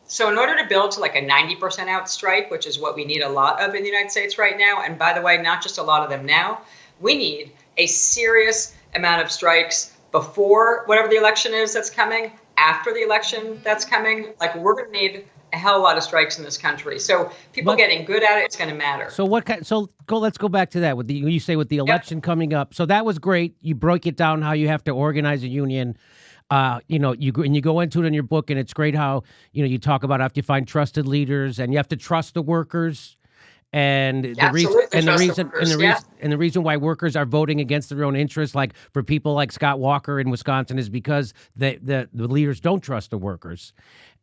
So in order to build to like a 90% out strike, which is what we need a lot of in the United States right now, and by the way, not just a lot of them now, we need a serious amount of strikes before whatever the election is that's coming, after the election that's coming. Like, we're going to need a hell of a lot of strikes in this country. So people getting good at it, it's going to matter. So let's go back to that with you say with the election coming up. So that was great. You broke it down how you have to organize a union. You go into it in your book, and it's great how, you talk about after you find trusted leaders and you have to trust the workers. And the reason why workers are voting against their own interests, like for people like Scott Walker in Wisconsin, is because the leaders don't trust the workers.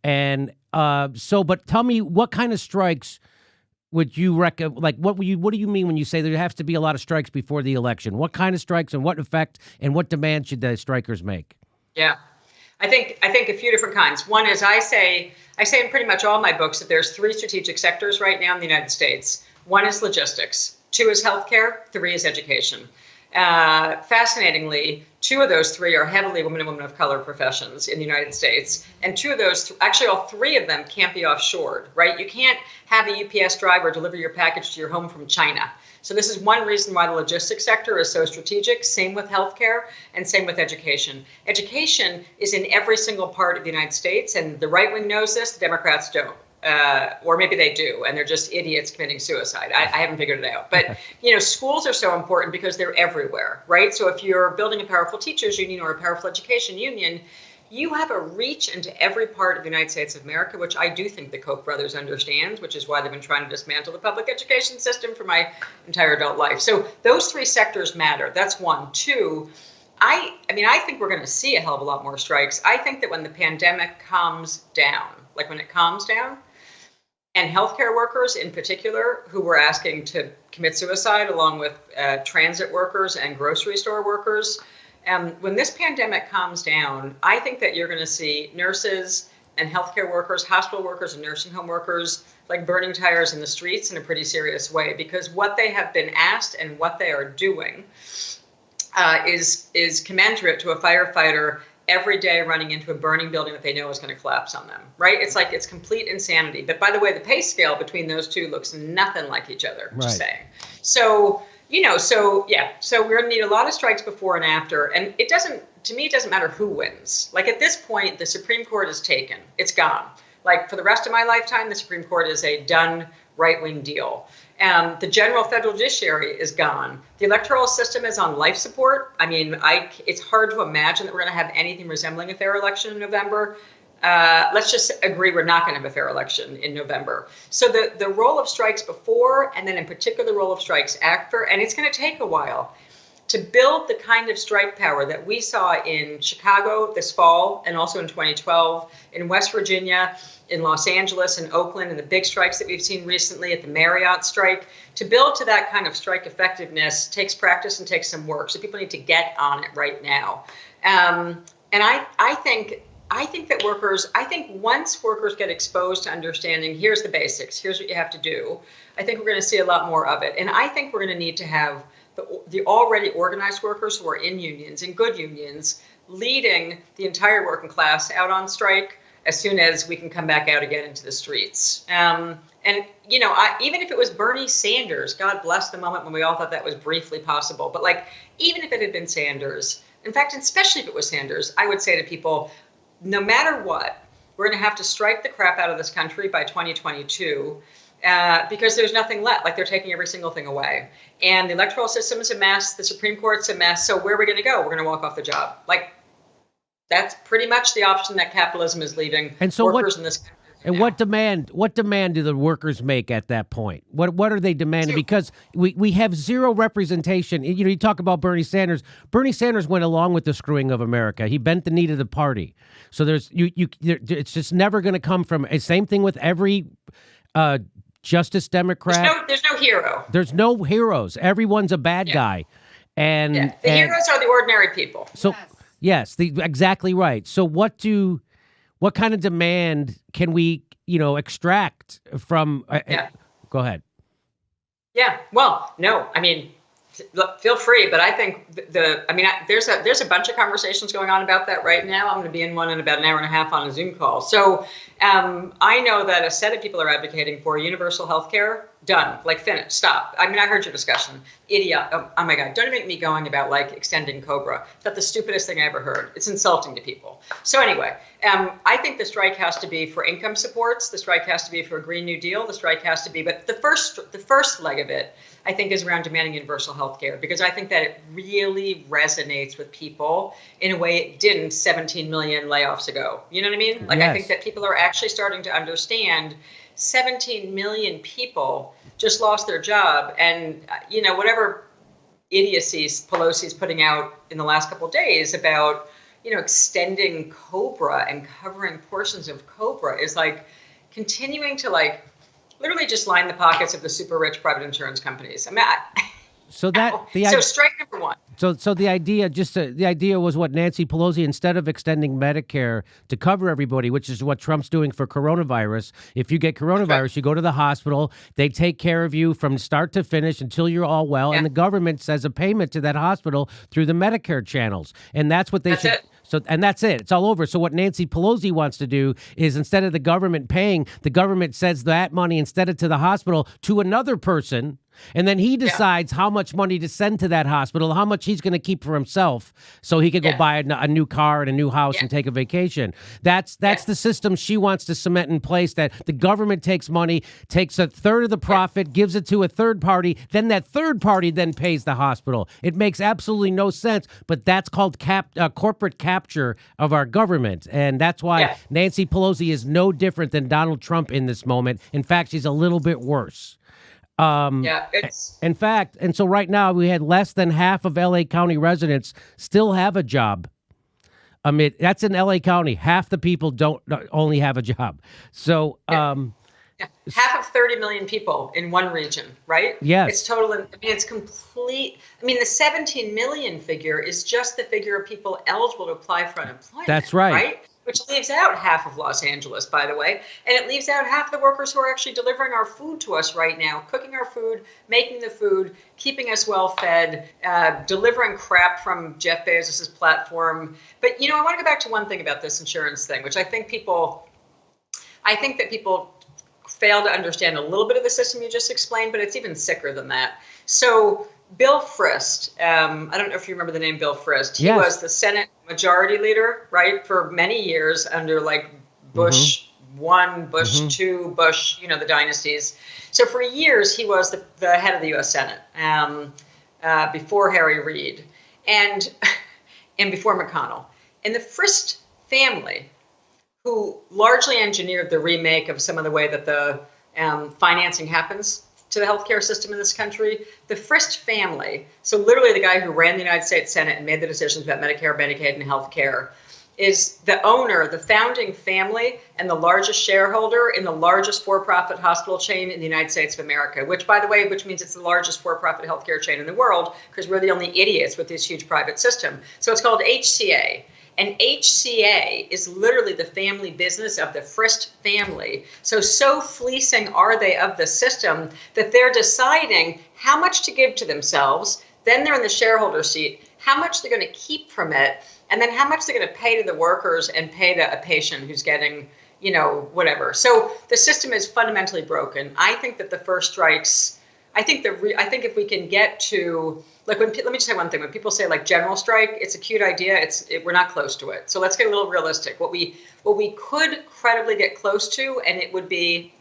And but tell me, what kind of strikes would you recommend? Like, what do you mean when you say there has to be a lot of strikes before the election? What kind of strikes, and what effect and what demand should the strikers make? Yeah, I think a few different kinds. One is I say in pretty much all my books that there's 3 strategic sectors right now in the United States. 1 is logistics, 2 is healthcare, 3 is education. Fascinatingly, 2 of those 3 are heavily women and women of color professions in the United States. And 2 of those, actually all 3 of them can't be offshored, right? You can't have a UPS driver deliver your package to your home from China. So this is one reason why the logistics sector is so strategic. Same with healthcare and same with education. Education is in every single part of the United States, and the right wing knows this, the Democrats don't. Or maybe they do, and they're just idiots committing suicide. I haven't figured it out. But, schools are so important because they're everywhere, right? So if you're building a powerful teachers union or a powerful education union, you have a reach into every part of the United States of America, which I do think the Koch brothers understand, which is why they've been trying to dismantle the public education system for my entire adult life. So those 3 sectors matter. That's 1. 2, I think we're going to see a hell of a lot more strikes. I think that when the pandemic calms down, and healthcare workers in particular, who were asking to commit suicide, along with transit workers and grocery store workers, when this pandemic calms down, I think that you're going to see nurses and healthcare workers, hospital workers and nursing home workers, like burning tires in the streets in a pretty serious way, because what they have been asked and what they are doing is commensurate to a firefighter every day running into a burning building that they know is going to collapse on them, right? It's complete insanity. But by the way, the pay scale between those 2 looks nothing like each other, just saying. So, so we're going to need a lot of strikes before and after. And it doesn't matter who wins. Like, at this point, the Supreme Court is taken. It's gone. Like, for the rest of my lifetime, the Supreme Court is a done right-wing deal. The general federal judiciary is gone. The electoral system is on life support. It's hard to imagine that we're going to have anything resembling a fair election in November. Let's just agree we're not going to have a fair election in November. So the role of strikes before, and then in particular the role of strikes after, and it's going to take a while to build the kind of strike power that we saw in Chicago this fall, and also in 2012, in West Virginia, in Los Angeles and Oakland, and the big strikes that we've seen recently at the Marriott strike. To build to that kind of strike effectiveness takes practice and takes some work. So people need to get on it right now. And I think that once workers get exposed to understanding, here's the basics, here's what you have to do, I think we're going to see a lot more of it. And I think we're going to need to have the already organized workers who are in unions, in good unions, leading the entire working class out on strike as soon as we can come back out again into the streets. Even if it was Bernie Sanders, God bless the moment when we all thought that was briefly possible. But even if it had been Sanders, in fact, especially if it was Sanders, I would say to people, no matter what, we're going to have to strike the crap out of this country by 2022 because there's nothing left. They're taking every single thing away. And the electoral system is a mess. The Supreme Court's a mess. So where are we going to go? We're going to walk off the job. That's pretty much the option that capitalism is leaving workers in this country. And what demand do the workers make at that point? What are they demanding? Because we have zero representation. You talk about Bernie Sanders. Bernie Sanders went along with the screwing of America. He bent the knee to the party. So it's just never going to come from. Same thing with every Justice Democrat. There's no hero. There's no heroes. Everyone's a bad guy. And the heroes are the ordinary people. So yes, exactly right. So what kind of demand can we, extract from? Go ahead. Yeah. Well, no. Look, feel free, but I think there's a bunch of conversations going on about that right now. I'm going to be in one in about an hour and a half on a Zoom call. So I know that a set of people are advocating for universal health care. Done. Like, finished. Stop. I heard your discussion. Idiot. Oh my God. Don't make me going about like extending COBRA. That's the stupidest thing I ever heard. It's insulting to people. So anyway, I think the strike has to be for income supports. The strike has to be for a Green New Deal. The strike has to be, but the first leg of it, I think, is around demanding universal health care, because I think that it really resonates with people in a way it didn't 17 million layoffs ago. You know what I mean? Like, yes. I think that people are actually starting to understand 17 million people just lost their job. And, whatever idiocies Pelosi's putting out in the last couple of days about, extending COBRA and covering portions of COBRA is like continuing to literally just line the pockets of the super rich private insurance companies. So strike number one. So the idea was what Nancy Pelosi, instead of extending Medicare to cover everybody, which is what Trump's doing for coronavirus. If you get coronavirus, you go to the hospital, they take care of you from start to finish until you're all well, and the government says a payment to that hospital through the Medicare channels, and that's what they should. It. So, and that's it. It's all over. So what Nancy Pelosi wants to do is, instead of the government paying, the government sends that money instead of to the hospital to another person. And then he decides how much money to send to that hospital, how much he's going to keep for himself, so he can go buy a new car and a new house and take a vacation. That's the system she wants to cement in place, that the government takes money, takes a third of the profit, gives it to a third party, then that third party then pays the hospital. It makes absolutely no sense, but that's called corporate capture of our government. And that's why Nancy Pelosi is no different than Donald Trump in this moment. In fact, she's a little bit worse. In fact, and so right now we had less than half of LA County residents still have a job. That's in LA County. Half the people don't only have a job. So, half of 30 million people in one region, right? Yes. It's total. It's complete. The 17 million figure is just the figure of people eligible to apply for unemployment. That's right. Right? Which leaves out half of Los Angeles, by the way. And it leaves out half the workers who are actually delivering our food to us right now, cooking our food, making the food, keeping us well fed, delivering crap from Jeff Bezos's platform. But, I want to go back to one thing about this insurance thing, which I think that people fail to understand a little bit of the system you just explained, but it's even sicker than that. So Bill Frist, I don't know if you remember the name Bill Frist. He was the Senate Majority Leader, right, for many years under Bush 1, Bush 2, Bush, the dynasties. So for years, he was the head of the U.S. Senate before Harry Reid and before McConnell. And the Frist family, who largely engineered the remake of some of the way that the financing happens to the healthcare system in this country, the Frist family, so literally the guy who ran the United States Senate and made the decisions about Medicare, Medicaid, and healthcare, is the owner, the founding family, and the largest shareholder in the largest for-profit hospital chain in the United States of America, which means it's the largest for-profit healthcare chain in the world, because we're the only idiots with this huge private system. So it's called HCA. And HCA is literally the family business of the Frist family. So fleecing are they of the system that they're deciding how much to give to themselves. Then they're in the shareholder seat, how much they're going to keep from it, and then how much they're going to pay to the workers and pay to a patient who's getting, whatever. So the system is fundamentally broken. I think that the first strikes, I think if we can get to, let me just say one thing. When people say general strike, it's a cute idea. We're not close to it. So let's get a little realistic. What we could credibly get close to, and it would be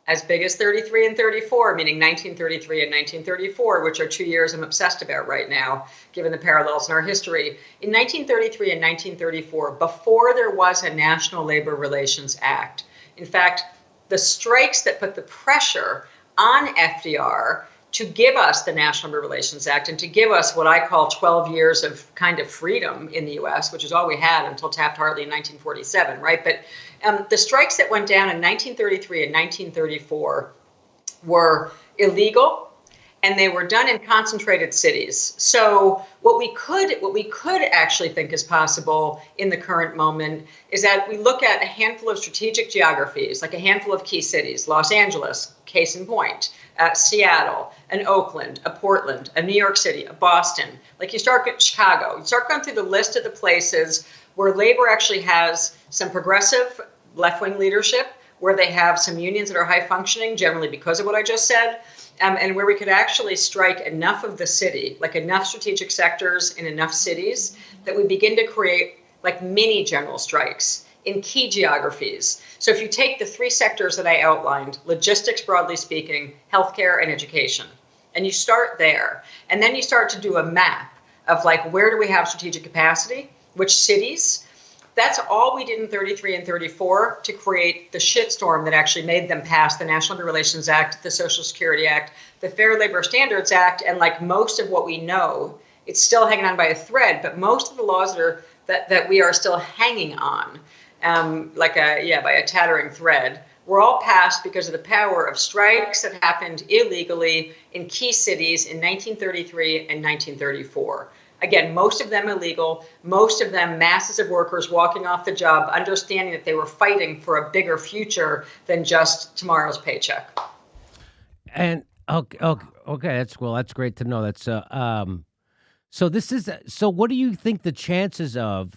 as big as 33 and 34, meaning 1933 and 1934, which are 2 years I'm obsessed about right now, given the parallels in our history. In 1933 and 1934, before there was a National Labor Relations Act, in fact, the strikes that put the pressure on FDR to give us the National Labor Relations Act and to give us what I call 12 years of kind of freedom in the U.S., which is all we had until Taft-Hartley in 1947, right? But the strikes that went down in 1933 and 1934 were illegal, and they were done in concentrated cities. So what we could actually think is possible in the current moment is that we look at a handful of strategic geographies, like a handful of key cities: Los Angeles, case in point, Seattle, and Oakland, a Portland, a New York City, a Boston. Like you start at Chicago, you start going through the list of the places where labor actually has some progressive left-wing leadership, where they have some unions that are high functioning, generally because of what I just said, and where we could actually strike enough of the city, like enough strategic sectors in enough cities, that we begin to create like mini general strikes in key geographies. So if you take the three sectors that I outlined, logistics, broadly speaking, healthcare, and education, and you start there, and then you start to do a map of like, where do we have strategic capacity, which cities. That's all we did in 33 and 34 to create the shitstorm that actually made them pass the National Labor Relations Act, the Social Security Act, the Fair Labor Standards Act, and like most of what we know, it's still hanging on by a thread, but most of the laws that we are still hanging on, by a tattering thread, were all passed because of the power of strikes that happened illegally in key cities in 1933 and 1934. Again, most of them illegal, most of them masses of workers walking off the job, understanding that they were fighting for a bigger future than just tomorrow's paycheck. And okay, that's great to know. That's so what do you think the chances of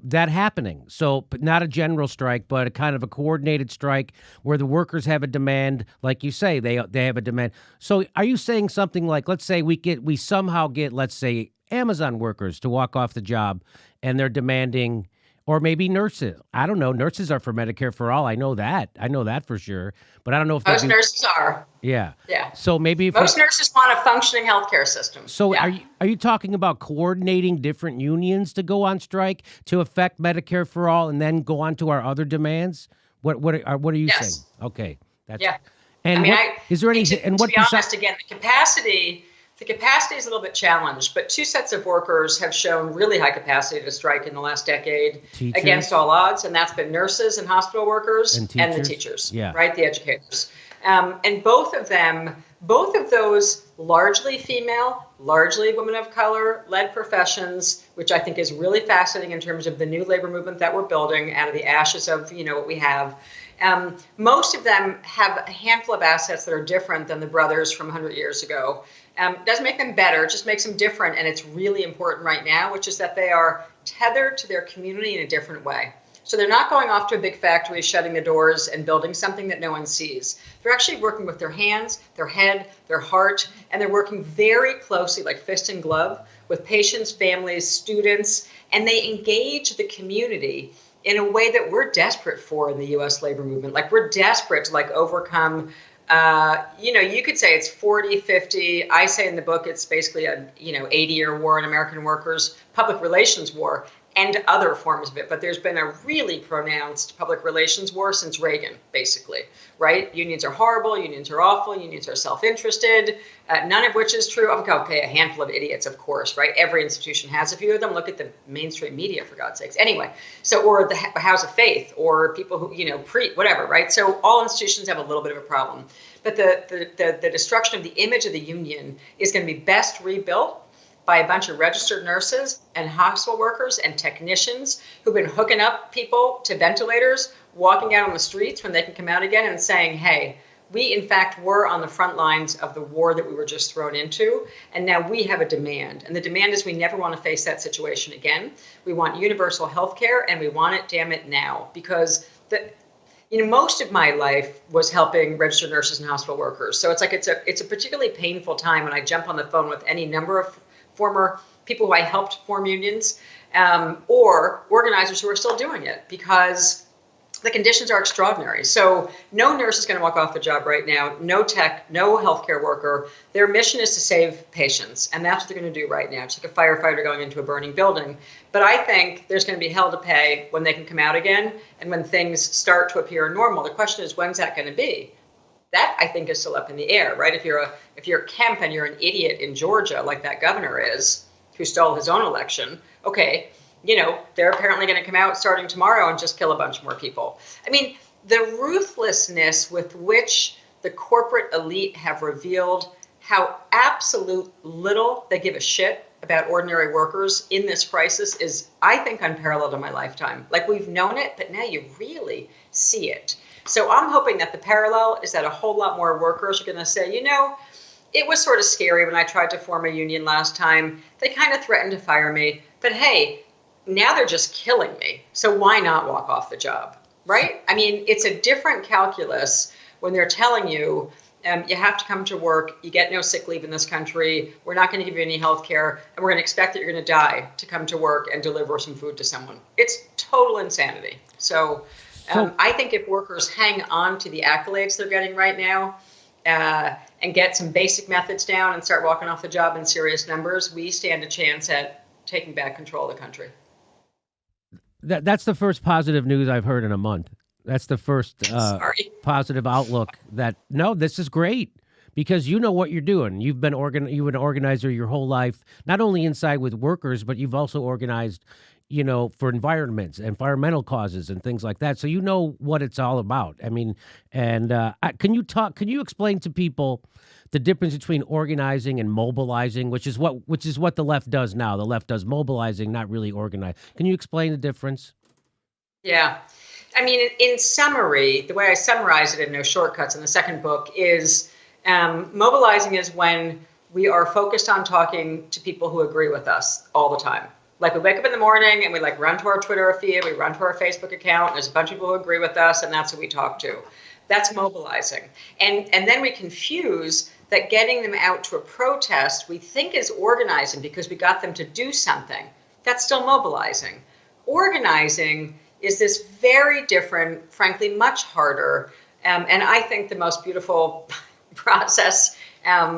that happening? So but not a general strike, but a kind of a coordinated strike where the workers have a demand, like you say, they have a demand. So are you saying something like, let's say we somehow get, let's say, Amazon workers to walk off the job, and they're demanding, or maybe nurses. I don't know. Nurses are for Medicare for all. I know that for sure. But I don't know if most nurses are. Yeah. Yeah. So maybe if most nurses want a functioning healthcare system. So are you talking about coordinating different unions to go on strike to affect Medicare for all, and then go on to our other demands? What are you saying? Okay. And is there any? To be honest, again, the capacity is a little bit challenged, but two sets of workers have shown really high capacity to strike in the last decade against all odds, and that's been nurses and hospital workers and the teachers, right? The educators. And both of those largely female, largely women of color led professions, which I think is really fascinating in terms of the new labor movement that we're building out of the ashes of, what we have. Most of them have a handful of assets that are different than the brothers from 100 years ago. Doesn't make them better, just makes them different. And it's really important right now, which is that they are tethered to their community in a different way. So they're not going off to a big factory, shutting the doors and building something that no one sees. They're actually working with their hands, their head, their heart, and they're working very closely, like fist and glove, with patients, families, students, and they engage the community in a way that we're desperate for in the U.S. labor movement. Like, we're desperate to overcome, you could say it's 40, 50. I say in the book it's basically a 80-year war on American workers, public relations war, and other forms of it. But there's been a really pronounced public relations war since Reagan, basically, right? Unions are horrible. Unions are awful. Unions are self-interested, none of which is true. Okay, a handful of idiots, of course, right? Every institution has a few of them. Look at the mainstream media, for God's sakes. Anyway, or the House of Faith, or people who, whatever, right? So all institutions have a little bit of a problem. But the destruction of the image of the union is going to be best rebuilt by a bunch of registered nurses and hospital workers and technicians who've been hooking up people to ventilators, walking out on the streets when they can come out again and saying, hey, we in fact were on the front lines of the war that we were just thrown into, and now we have a demand. And the demand is we never want to face that situation again. We want universal health care, and we want it, damn it, now. Because most of my life was helping registered nurses and hospital workers. So it's a particularly painful time when I jump on the phone with any number of former people who I helped form unions, or organizers who are still doing it, because the conditions are extraordinary. So no nurse is going to walk off the job right now, no tech, no healthcare worker. Their mission is to save patients, and that's what they're going to do right now. It's like a firefighter going into a burning building. But I think there's going to be hell to pay when they can come out again, and when things start to appear normal. The question is, when's that going to be? That, I think, is still up in the air, right? If you're Kemp and you're an idiot in Georgia, like that governor is, who stole his own election, okay, they're apparently going to come out starting tomorrow and just kill a bunch more people. I mean, the ruthlessness with which the corporate elite have revealed how absolute little they give a shit about ordinary workers in this crisis is, I think, unparalleled in my lifetime. Like, we've known it, but now you really see it. So I'm hoping that the parallel is that a whole lot more workers are going to say, you know, it was sort of scary when I tried to form a union last time. They kind of threatened to fire me, but hey, now they're just killing me. So why not walk off the job, right? I mean, it's a different calculus when they're telling you, you have to come to work, you get no sick leave in this country, we're not going to give you any health care, and we're going to expect that you're going to die to come to work and deliver some food to someone. It's total insanity. So I think if workers hang on to the accolades they're getting right now and get some basic methods down and start walking off the job in serious numbers, we stand a chance at taking back control of the country. That's the first positive news I've heard in a month. That's the first positive outlook that, no, this is great because you know what you're doing. You've been an organizer your whole life, not only inside with workers, but you've also organized, you know, for environments, environmental causes and things like that. So you know what it's all about. I mean, and can you explain to people the difference between organizing and mobilizing, which is what the left does now. The left does mobilizing, not really organize. Can you explain the difference? Yeah. I mean, in summary, the way I summarize it in No Shortcuts in the second book is mobilizing is when we are focused on talking to people who agree with us all the time. Like, we wake up in the morning and we like run to our Twitter feed, we run to our Facebook account, and there's a bunch of people who agree with us, and that's who we talk to. That's mobilizing. And then we confuse that getting them out to a protest we think is organizing because we got them to do something. That's still mobilizing. Organizing is this very different, frankly, much harder, and I think the most beautiful process,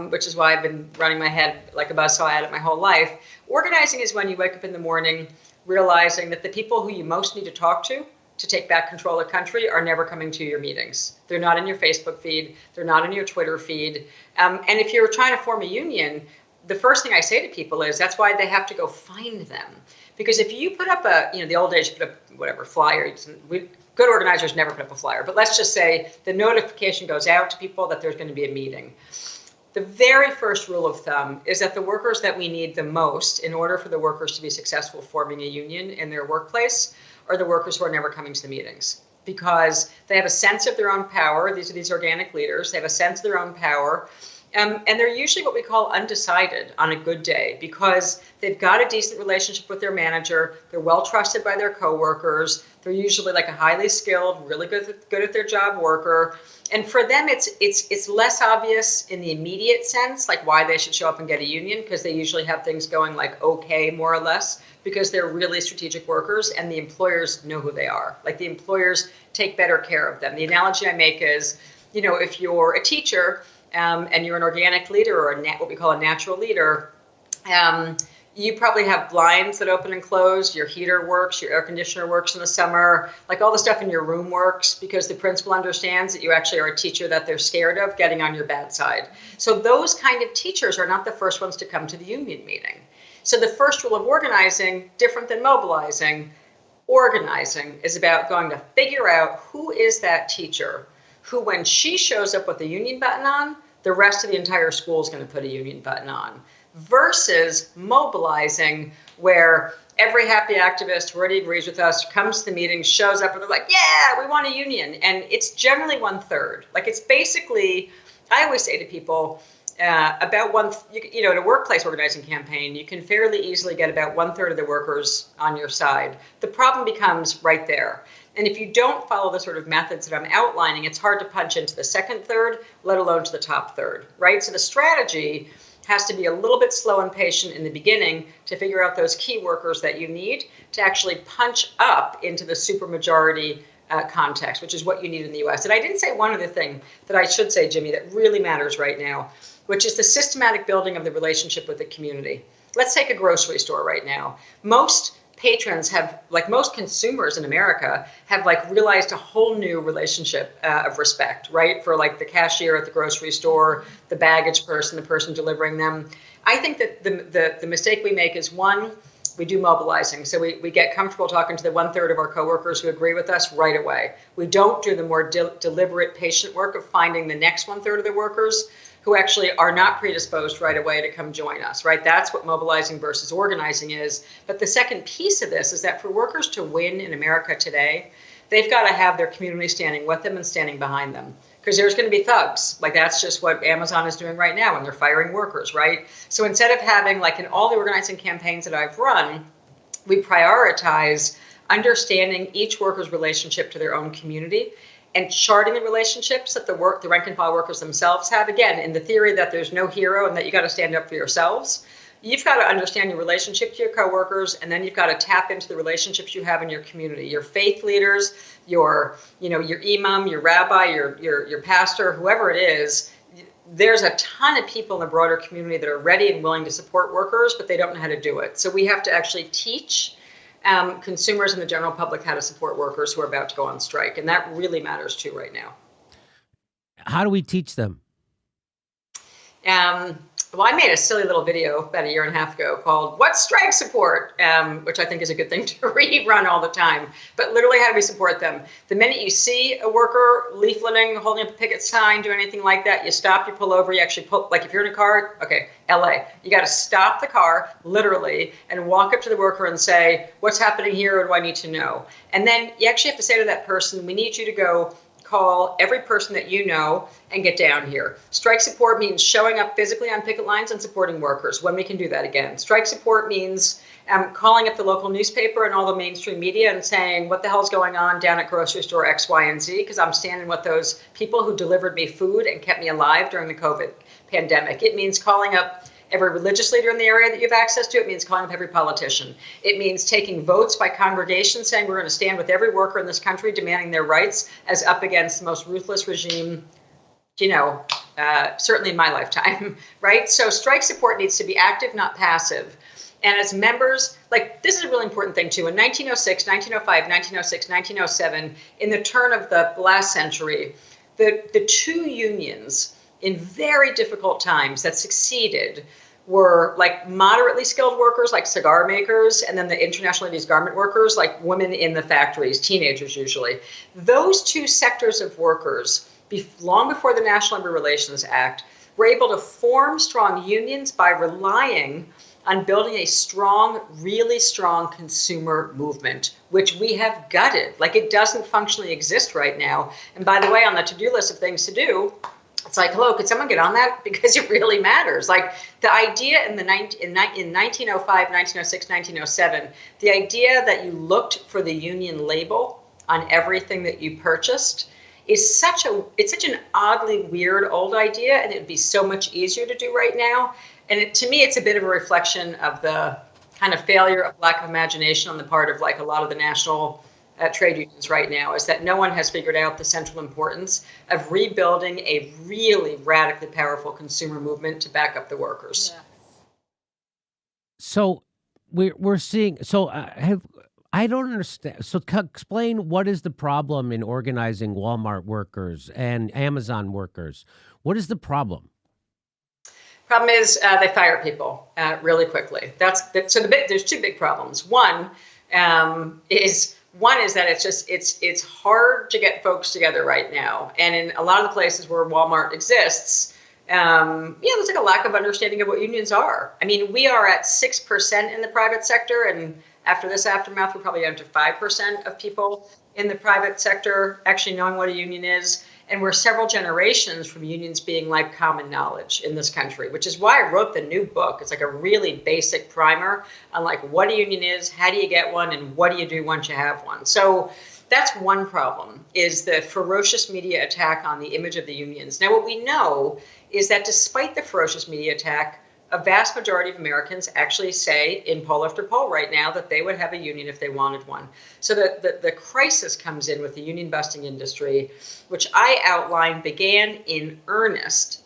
which is why I've been running my head like a buzzsaw at it my whole life. Organizing is when you wake up in the morning realizing that the people who you most need to talk to take back control of the country are never coming to your meetings. They're not in your Facebook feed. They're not in your Twitter feed. And if you're trying to form a union, the first thing I say to people is that's why they have to go find them. Because if you put up the old days, you put up whatever flyer, good organizers never put up a flyer, but let's just say the notification goes out to people that there's going to be a meeting. The very first rule of thumb is that the workers that we need the most in order for the workers to be successful forming a union in their workplace are the workers who are never coming to the meetings, because they have a sense of their own power. These are these organic leaders. They have a sense of their own power. And they're usually what we call undecided on a good day because they've got a decent relationship with their manager. They're well trusted by their coworkers. They're usually like a highly skilled, really good at their job worker. And for them, it's less obvious in the immediate sense, like why they should show up and get a union, because they usually have things going like okay, more or less, because they're really strategic workers and the employers know who they are. Like, the employers take better care of them. The analogy I make is, if you're a teacher, and you're an organic leader or what we call a natural leader, you probably have blinds that open and close, your heater works, your air conditioner works in the summer, like all the stuff in your room works because the principal understands that you actually are a teacher that they're scared of getting on your bad side. So those kind of teachers are not the first ones to come to the union meeting. So the first rule of organizing, different than mobilizing, organizing is about going to figure out who is that teacher who, when she shows up with the union button on, the rest of the entire school is going to put a union button on, versus mobilizing, where every happy activist who already agrees with us comes to the meeting, shows up, and they're like, yeah, we want a union. And it's generally 1/3. Like, it's basically, I always say to people, about in a workplace organizing campaign, you can fairly easily get about 1/3 of the workers on your side. The problem becomes right there. And if you don't follow the sort of methods that I'm outlining, it's hard to punch into the second third, let alone to the top third, right? So the strategy has to be a little bit slow and patient in the beginning to figure out those key workers that you need to actually punch up into the supermajority context, which is what you need in the U.S. And I didn't say one other thing that I should say, Jimmy, that really matters right now, which is the systematic building of the relationship with the community. Let's take a grocery store right now. Most patrons have, like most consumers in America, have like realized a whole new relationship of respect, right? For like the cashier at the grocery store, the baggage person, the person delivering them. I think that the mistake we make is, one, we do mobilizing. So we get comfortable talking to the 1/3 of our coworkers who agree with us right away. We don't do the more deliberate patient work of finding the next 1/3 of the workers who actually are not predisposed right away to come join us, right? That's what mobilizing versus organizing is. But the second piece of this is that for workers to win in America today, they've got to have their community standing with them and standing behind them. Because there's going to be thugs. Like that's just what Amazon is doing right now when they're firing workers, right? So instead of having, like in all the organizing campaigns that I've run, we prioritize understanding each worker's relationship to their own community and charting the relationships that the rank and file workers themselves have. Again, in the theory that there's no hero and that you got to stand up for yourselves. You've got to understand your relationship to your coworkers, and then you've got to tap into the relationships you have in your community, your faith leaders, your imam, your rabbi, your pastor, whoever it is. There's a ton of people in the broader community that are ready and willing to support workers, but they don't know how to do it. So we have to actually teach consumers and the general public how to support workers who are about to go on strike, and that really matters too right now. How do we teach them? Well, I made a silly little video about 1.5 years ago called "What's Strike Support?" Which I think is a good thing to rerun all the time. But literally, how do we support them? The minute you see a worker leafleting, holding up a picket sign, doing anything like that, you stop, you pull over, you actually pull, like if you're in a car, okay, LA, you got to stop the car, literally, and walk up to the worker and say, what's happening here, or do I need to know? And then you actually have to say to that person, we need you to go call every person that you know and get down here. Strike support means showing up physically on picket lines and supporting workers when we can do that again. Strike support means calling up the local newspaper and all the mainstream media and saying, what the hell's going on down at grocery store X, Y, and Z? Because I'm standing with those people who delivered me food and kept me alive during the COVID pandemic. It means calling up every religious leader in the area that you have access to. It means calling up every politician. It means taking votes by congregation, saying we're going to stand with every worker in this country, demanding their rights as up against the most ruthless regime, certainly in my lifetime, right? So strike support needs to be active, not passive. And as members, like this is a really important thing too. In 1906, 1905, 1906, 1907, in the turn of the last century, the two unions in very difficult times that succeeded were like moderately skilled workers, like cigar makers, and then the International Ladies Garment workers, like women in the factories, teenagers usually. Those two sectors of workers, long before the National Labor Relations Act, were able to form strong unions by relying on building a strong, really strong consumer movement, which we have gutted. Like it doesn't functionally exist right now. And by the way, on the to-do list of things to do, it's like, hello, could someone get on that? Because it really matters. Like the idea in 1905, 1906, 1907, the idea that you looked for the union label on everything that you purchased is such an oddly weird old idea, and it'd be so much easier to do right now. And to me, it's a bit of a reflection of the kind of failure of lack of imagination on the part of like a lot of the national trade unions right now, is that no one has figured out the central importance of rebuilding a really radically powerful consumer movement to back up the workers. Yeah. So we're seeing. So I don't understand. So explain what is the problem in organizing Walmart workers and Amazon workers? What is the problem? Problem is they fire people really quickly. There's two big problems. One is that it's hard to get folks together right now. And in a lot of the places where Walmart exists, there's like a lack of understanding of what unions are. I mean, we are at 6% in the private sector, and after this aftermath, we're probably down to 5% of people in the private sector actually knowing what a union is. And we're several generations from unions being like common knowledge in this country, which is why I wrote the new book. It's like a really basic primer on like what a union is, how do you get one, and what do you do once you have one. So that's one problem, is the ferocious media attack on the image of the unions. Now, what we know is that despite the ferocious media attack, a vast majority of Americans actually say in poll after poll right now that they would have a union if they wanted one. So the crisis comes in with the union busting industry, which I outlined began in earnest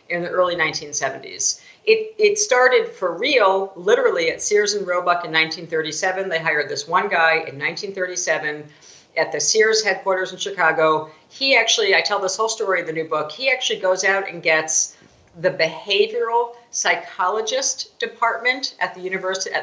in the early 1970s. It started for real, literally at Sears and Roebuck in 1937. They hired this one guy in 1937 at the Sears headquarters in Chicago. I tell this whole story in the new book. He actually goes out and gets the behavioral psychologist department at the University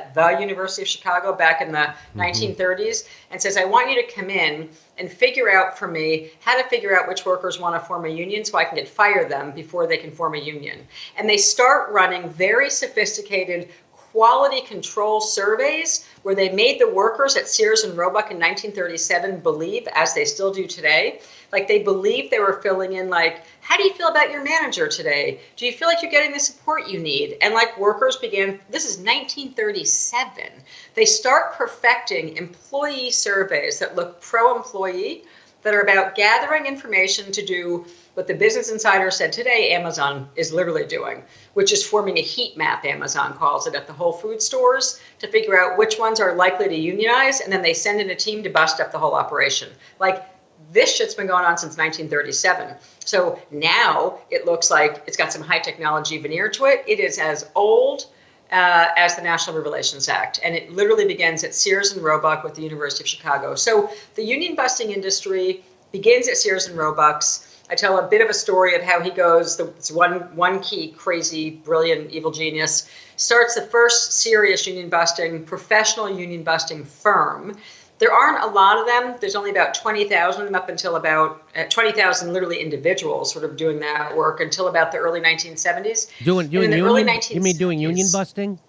of Chicago back in the 1930s, and says, I want you to come in and figure out for me how to figure out which workers want to form a union so I can fire them before they can form a union. And they start running very sophisticated quality control surveys where they made the workers at Sears and Roebuck in 1937 believe, as they still do today, like they believed they were filling in like, how do you feel about your manager today? Do you feel like you're getting the support you need? And like workers began, this is 1937, they start perfecting employee surveys that look pro-employee, that are about gathering information to do what the Business Insider said today Amazon is literally doing, which is forming a heat map, Amazon calls it, at the Whole Food stores to figure out which ones are likely to unionize, and then they send in a team to bust up the whole operation. Like, this shit's been going on since 1937. So now it looks like it's got some high technology veneer to it. It is as old as the National Labor Relations Act. And it literally begins at Sears and Roebuck with the University of Chicago. So the union busting industry begins at Sears and Roebuck's. I tell a bit of a story of how he goes, it's one key, crazy, brilliant, evil genius, starts the first serious union busting, professional union busting firm. There aren't a lot of them. There's only about 20,000 of them up until about 20,000 literally individuals sort of doing that work until about the early 1970s. Doing union? Early 1970s, you mean doing union busting?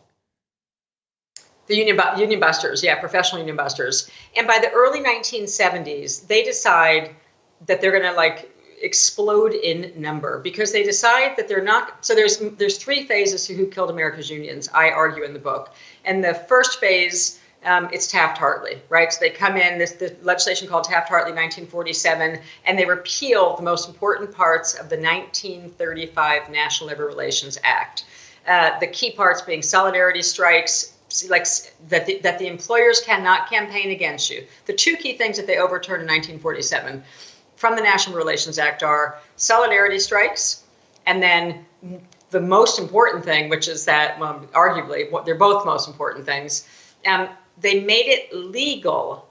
The union busters, yeah, professional union busters. And by the early 1970s, they decide that they're going to like explode in number because they decide that they're not. So there's three phases to who killed America's unions, I argue in the book. And the first phase, it's Taft-Hartley, right? So they come in, this legislation called Taft-Hartley 1947, and they repeal the most important parts of the 1935 National Labor Relations Act. The key parts being solidarity strikes, like that the employers cannot campaign against you. The two key things that they overturned in 1947 from the National Relations Act are solidarity strikes, and then the most important thing, which is that, well, arguably, they're both most important things, they made it legal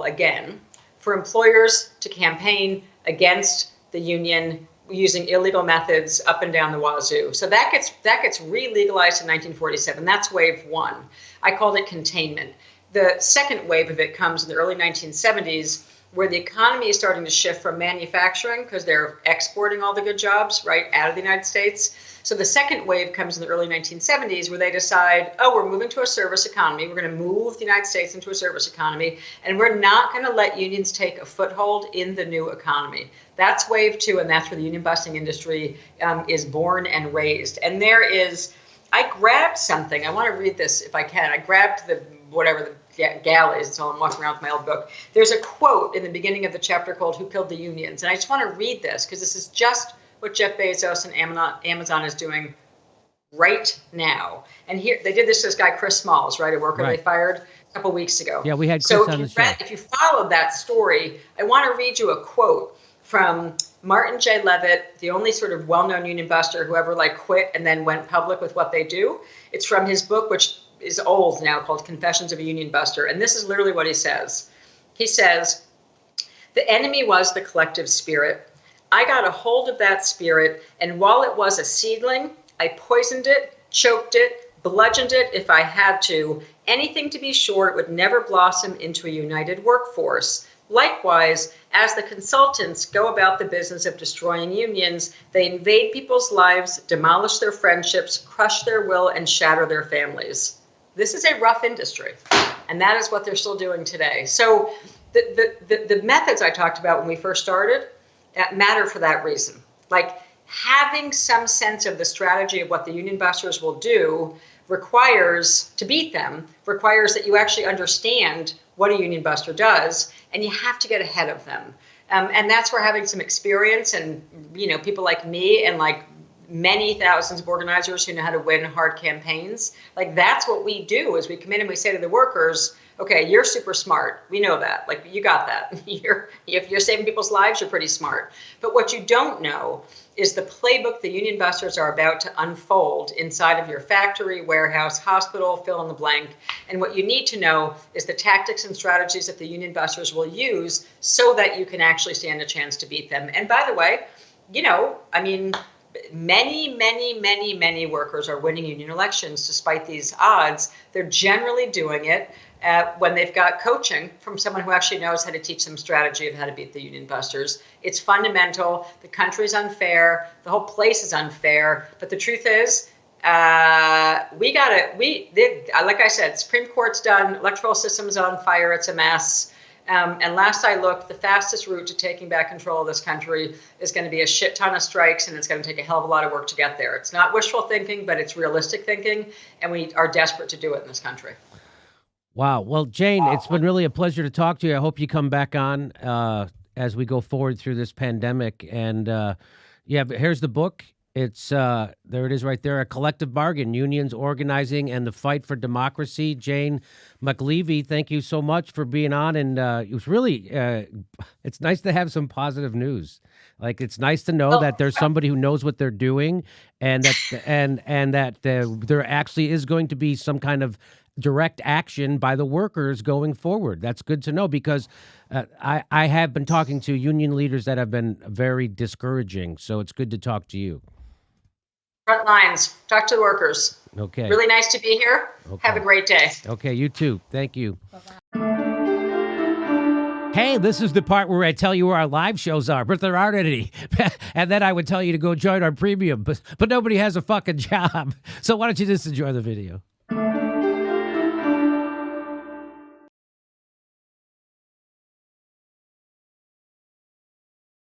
again for employers to campaign against the union using illegal methods up and down the wazoo. So that gets re-legalized in 1947. That's wave one. I called it containment. The second wave of it comes in the early 1970s, where the economy is starting to shift from manufacturing because they're exporting all the good jobs right out of the United States. So the second wave comes in the early 1970s where they decide, oh, we're moving to a service economy. We're going to move the United States into a service economy, and we're not going to let unions take a foothold in the new economy. That's wave two, and that's where the union busting industry is born and raised. And I grabbed something. I want to read this if I can. I grabbed the galleys, so I'm walking around with my old book. There's a quote in the beginning of the chapter called Who Killed the Unions? And I just want to read this because this is just what Jeff Bezos and Amazon is doing right now. And here, they did this to this guy, Chris Smalls, right? A worker they fired a couple weeks ago. Yeah, we had Chris on the show. If you followed that story, I want to read you a quote from Martin J. Levitt, the only sort of well-known union buster who ever like quit and then went public with what they do. It's from his book, which is old now, called Confessions of a Union Buster. And this is literally what he says. He says, the enemy was the collective spirit. I got a hold of that spirit, and while it was a seedling, I poisoned it, choked it, bludgeoned it if I had to, anything to be sure it would never blossom into a united workforce. Likewise, as the consultants go about the business of destroying unions, they invade people's lives, demolish their friendships, crush their will, and shatter their families. This is a rough industry, and that is what they're still doing today. So the methods I talked about when we first started matter for that reason. Like, having some sense of the strategy of what the union busters will do requires, to beat them, requires that you actually understand what a union buster does, and you have to get ahead of them. And that's where having some experience and, people like me and like many thousands of organizers who know how to win hard campaigns, like that's what we do is we come in and we say to the workers, okay, you're super smart. We know that. Like, you got that. If you're saving people's lives, you're pretty smart. But what you don't know is the playbook the union busters are about to unfold inside of your factory, warehouse, hospital, fill in the blank. And what you need to know is the tactics and strategies that the union busters will use so that you can actually stand a chance to beat them. And by the way, many workers are winning union elections despite these odds. They're generally doing it when they've got coaching from someone who actually knows how to teach them strategy of how to beat the union busters. It's fundamental. The country's unfair. The whole place is unfair. But the truth is, like I said, Supreme Court's done, electoral system's on fire, it's a mess. And last I looked, the fastest route to taking back control of this country is going to be a shit ton of strikes, and it's going to take a hell of a lot of work to get there. It's not wishful thinking, but it's realistic thinking, and we are desperate to do it in this country. Wow. Well, Jane, it's been really a pleasure to talk to you. I hope you come back on as we go forward through this pandemic. And here's the book. It's there it is right there, A Collective Bargain, Unions, Organizing, and the Fight for Democracy. Jane McAlevey, thank you so much for being on. And it was really, it's nice to have some positive news. Like, it's nice to know that there's somebody who knows what they're doing, and that and that there actually is going to be some kind of direct action by the workers going forward. That's good to know, because I have been talking to union leaders that have been very discouraging. So it's good to talk to you. Front lines, talk to the workers. Okay. Really nice to be here. Okay. Have a great day. Okay, you too. Thank you. Hey, this is the part where I tell you where our live shows are, but there aren't any. And then I would tell you to go join our premium, but nobody has a fucking job. So why don't you just enjoy the video?